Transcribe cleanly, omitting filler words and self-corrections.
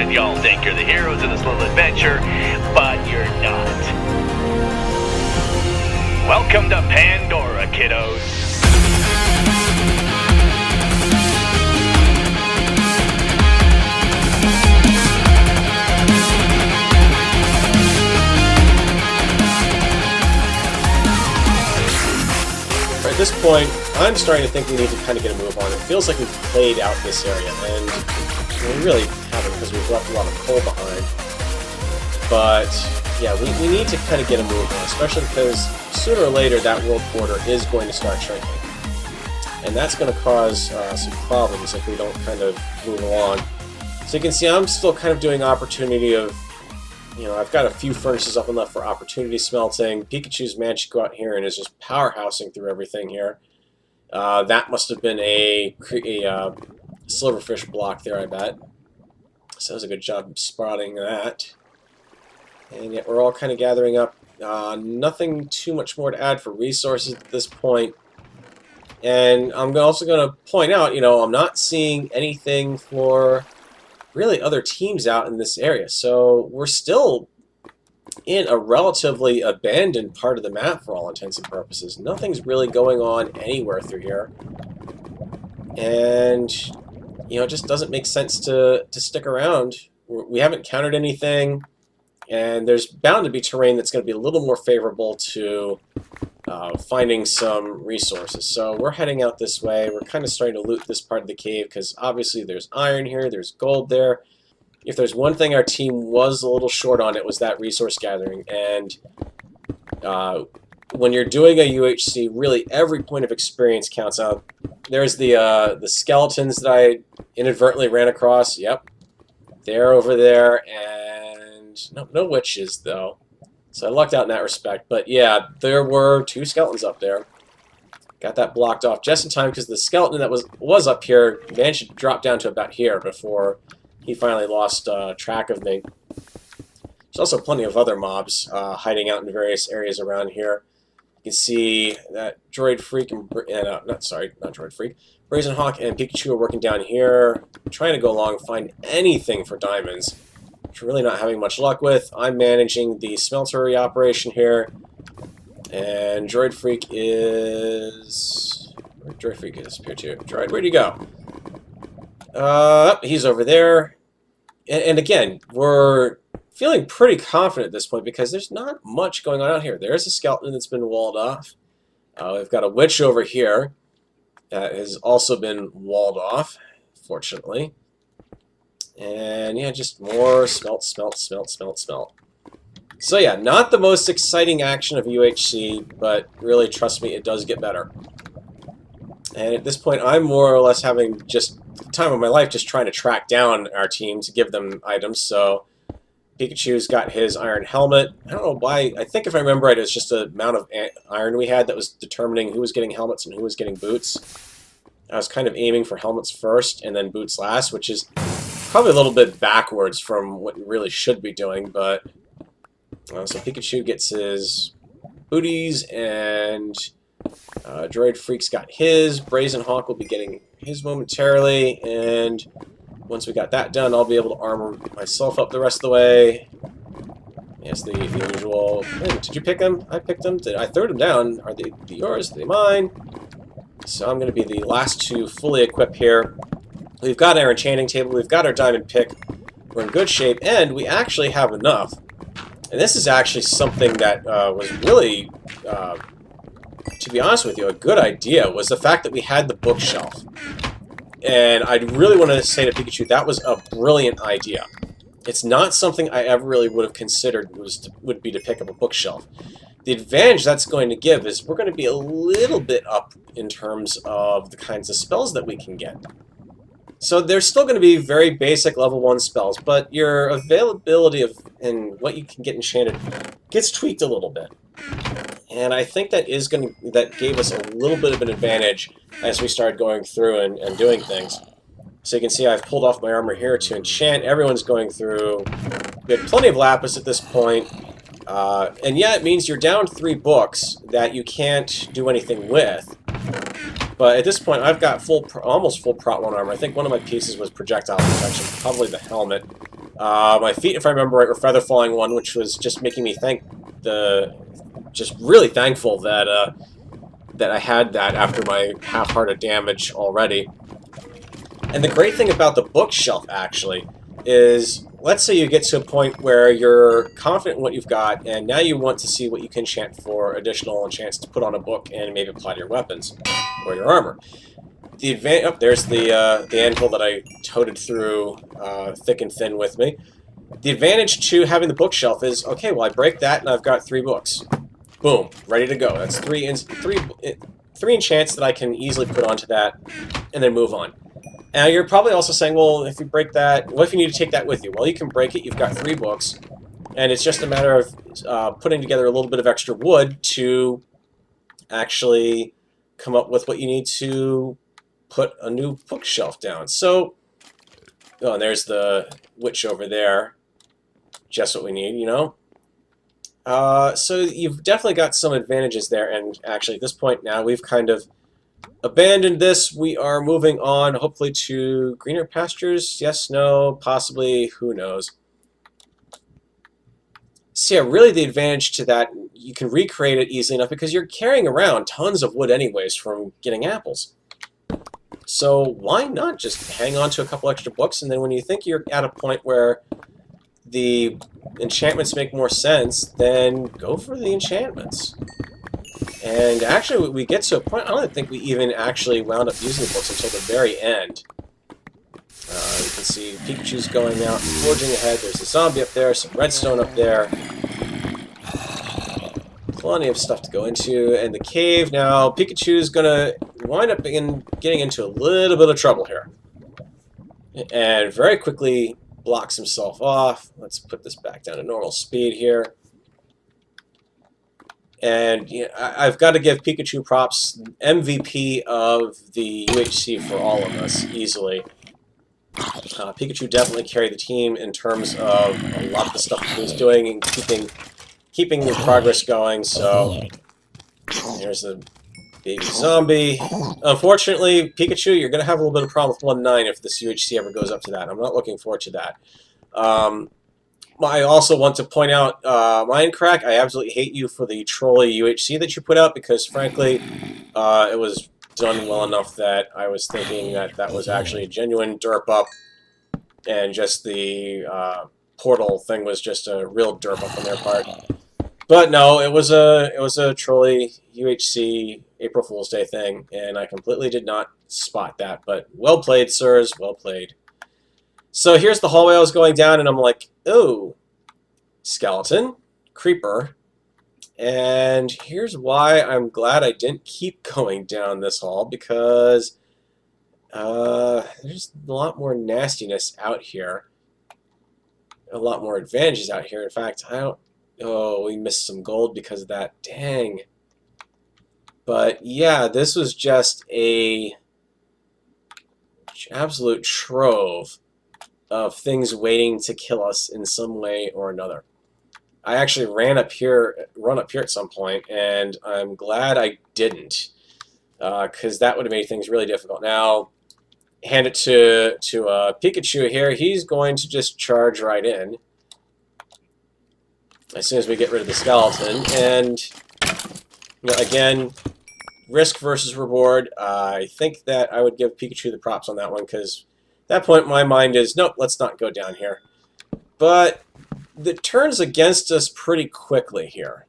and y'all think you're the heroes of this little adventure, but you're not. Welcome to Pandora, kiddos. At this point, I'm starting to think we need to kind of get a move on. It feels like we've played out this area, and we really haven't because we've left a lot of coal behind. But yeah, we need to kind of get a move on, especially because sooner or later that world border is going to start shrinking. And that's going to cause some problems if we don't kind of move along. So you can see I'm still kind of doing opportunity of, you know, I've got a few furnaces up and left for opportunity smelting. Pikachu's managed to go out here and is just powerhousing through everything here. That must have been a silverfish block there, I bet. So that was a good job spotting that. And yet we're all kind of gathering up. Nothing too much more to add for resources at this point. And I'm also going to point out, you know, I'm not seeing anything for really other teams out in this area. So we're still in a relatively abandoned part of the map for all intents and purposes. Nothing's really going on anywhere through here. And, you know, it just doesn't make sense to stick around. We haven't encountered anything, and there's bound to be terrain that's going to be a little more favorable to finding some resources. So we're heading out this way. We're kind of starting to loot this part of the cave because obviously there's iron here, there's gold there. If there's one thing our team was a little short on, it was that resource gathering. And when you're doing a UHC, really every point of experience counts out. There's the skeletons that I inadvertently ran across. Yep, they're over there, and no witches though. So I lucked out in that respect. But yeah, there were 2 skeletons up there. Got that blocked off just in time because the skeleton that was up here managed to drop down to about here before he finally lost track of me. There's also plenty of other mobs hiding out in various areas around here. You can see that DroidFreak and not DroidFreak, Brazen Hawk and Pikachu are working down here, trying to go along and find anything for diamonds, which we're really not having much luck with. I'm managing the smeltery operation here, and DroidFreak is... Where'd DroidFreak disappear to? Droid, where'd he go? He's over there. And again, we're feeling pretty confident at this point because there's not much going on out here. There's a skeleton that's been walled off. We've got a witch over here that has also been walled off, fortunately. And yeah, just more smelt. So yeah, not the most exciting action of UHC, but really, trust me, it does get better. And at this point, I'm more or less having just the time of my life just trying to track down our team to give them items. So Pikachu's got his iron helmet. I don't know why. I think if I remember right, it was just the amount of iron we had that was determining who was getting helmets and who was getting boots. I was kind of aiming for helmets first and then boots last, which is probably a little bit backwards from what we really should be doing. But so Pikachu gets his booties, and DroidFreak's got his. Brazen Hawk will be getting his momentarily, and once we got that done, I'll be able to armor myself up the rest of the way. Yes, the usual. Hey, did you pick them? I picked them. I threw them down. Are they yours? Are they mine? So I'm going to be the last to fully equip here. We've got our enchanting table. We've got our diamond pick. We're in good shape, and we actually have enough. And this is actually something that was really, to be honest with you, a good idea, was the fact that we had the bookshelf. And I really want to say to Pikachu, that was a brilliant idea. It's not something I ever really would have considered would be to pick up a bookshelf. The advantage that's going to give is we're going to be a little bit up in terms of the kinds of spells that we can get. So there's still going to be very basic level 1 spells, but your availability of and what you can get enchanted gets tweaked a little bit. And I think that gave us a little bit of an advantage as we started going through and doing things. So you can see I've pulled off my armor here to enchant. Everyone's going through. We had plenty of lapis at this point. And yeah, it means you're down 3 books that you can't do anything with. But at this point, I've got almost full Prot 1 armor. I think one of my pieces was projectile protection, probably the helmet. My feet, if I remember right, were feather falling one, which was just making me just really thankful that that I had that after my half-hearted damage already. And the great thing about the bookshelf, actually, is let's say you get to a point where you're confident in what you've got, and now you want to see what you can enchant for additional enchants to put on a book and maybe apply to your weapons or your armor. The there's the anvil that I toted through thick and thin with me. The advantage to having the bookshelf is, okay, well, I break that and I've got 3 books. Boom, ready to go. That's three enchants that I can easily put onto that and then move on. Now, you're probably also saying, well, if you break that, what if you need to take that with you? Well, you can break it. You've got 3 books, and it's just a matter of putting together a little bit of extra wood to actually come up with what you need to put a new bookshelf down. So, oh, and there's the witch over there. Just what we need, you know? So you've definitely got some advantages there, and actually at this point now we've kind of abandoned this. We are moving on, hopefully, to greener pastures. Yes, no, possibly, who knows. So yeah, really the advantage to that, you can recreate it easily enough because you're carrying around tons of wood anyways from getting apples. So why not just hang on to a couple extra books, and then when you think you're at a point where the enchantments make more sense, then go for the enchantments. And actually, we get to a point, I don't think we even actually wound up using the books until the very end. You can see Pikachu's going out, forging ahead. There's a zombie up there, some redstone up there. Plenty of stuff to go into. And the cave, now Pikachu's going to wind up getting into a little bit of trouble here. And very quickly blocks himself off. Let's put this back down to normal speed here. And you know, I've got to give Pikachu props, MVP of the UHC for all of us, easily. Pikachu definitely carried the team in terms of a lot of the stuff he was doing and keeping the progress going. So here's the baby zombie. Unfortunately, Pikachu, you're going to have a little bit of problem with 1-9 if this UHC ever goes up to that. I'm not looking forward to that. I also want to point out, Minecrack, I absolutely hate you for the trolley UHC that you put out because, frankly, it was done well enough that I was thinking that that was actually a genuine derp up, and just the portal thing was just a real derp up on their part. But no, it was a trolley UHC April Fool's Day thing, and I completely did not spot that. But well played, sirs, well played. So here's the hallway I was going down, and I'm like, oh, skeleton, creeper. And here's why I'm glad I didn't keep going down this hall, because there's a lot more nastiness out here. A lot more advantages out here. In fact, I don't... Oh, we missed some gold because of that. Dang. But yeah, this was just a absolute trove of things waiting to kill us in some way or another. I actually run up here at some point, and I'm glad I didn't, because that would have made things really difficult. Now, hand it to Pikachu here. He's going to just charge right in as soon as we get rid of the skeleton. And you know, again, risk versus reward. I think that I would give Pikachu the props on that one, because at that point my mind is, nope, let's not go down here. But it turns against us pretty quickly here.